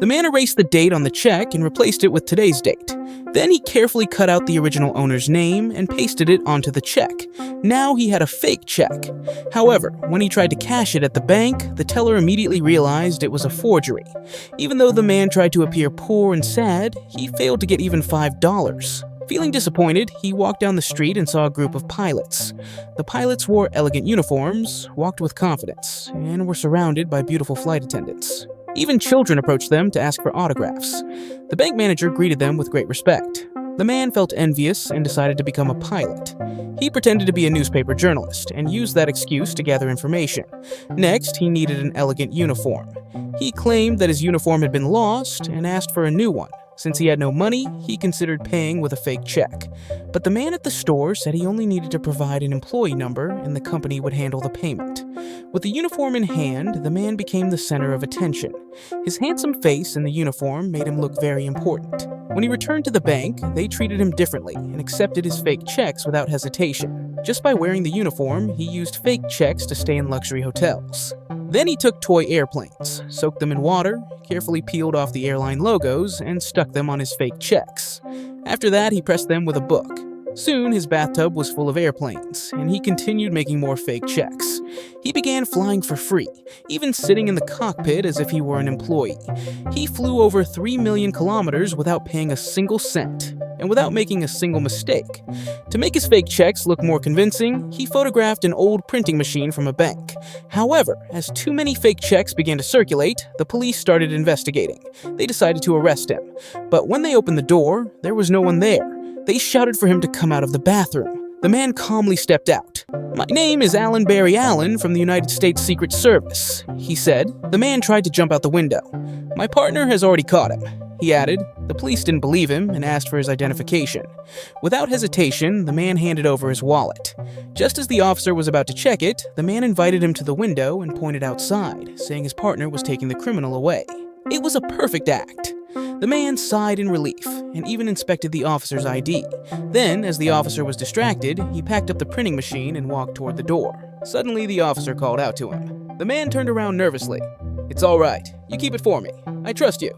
The man erased the date on the check and replaced it with today's date. Then he carefully cut out the original owner's name and pasted it onto the check. Now he had a fake check. However, when he tried to cash it at the bank, the teller immediately realized it was a forgery. Even though the man tried to appear poor and sad, he failed to get even $5. Feeling disappointed, he walked down the street and saw a group of pilots. The pilots wore elegant uniforms, walked with confidence, and were surrounded by beautiful flight attendants. Even children approached them to ask for autographs. The bank manager greeted them with great respect. The man felt envious and decided to become a pilot. He pretended to be a newspaper journalist and used that excuse to gather information. Next, he needed an elegant uniform. He claimed that his uniform had been lost and asked for a new one. Since he had no money, he considered paying with a fake check. But the man at the store said he only needed to provide an employee number and the company would handle the payment. With the uniform in hand, the man became the center of attention. His handsome face in the uniform made him look very important. When he returned to the bank, they treated him differently and accepted his fake checks without hesitation. Just by wearing the uniform, he used fake checks to stay in luxury hotels. Then he took toy airplanes, soaked them in water, carefully peeled off the airline logos, and stuck them on his fake checks. After that, he pressed them with a book. Soon, his bathtub was full of airplanes, and he continued making more fake checks. He began flying for free, even sitting in the cockpit as if he were an employee. He flew over 3 million kilometers without paying a single cent, and without making a single mistake. To make his fake checks look more convincing, he photographed an old printing machine from a bank. However, as too many fake checks began to circulate, the police started investigating. They decided to arrest him. But when they opened the door, there was no one there. They shouted for him to come out of the bathroom. The man calmly stepped out. "My name is Alan Barry Allen from the United States Secret Service," he said. The man tried to jump out the window. "My partner has already caught him," he added. The police didn't believe him and asked for his identification. Without hesitation, the man handed over his wallet. Just as the officer was about to check it, the man invited him to the window and pointed outside, saying his partner was taking the criminal away. It was a perfect act. The man sighed in relief and even inspected the officer's ID. Then, as the officer was distracted, he packed up the printing machine and walked toward the door. Suddenly, the officer called out to him. The man turned around nervously. "It's all right. You keep it for me. I trust you."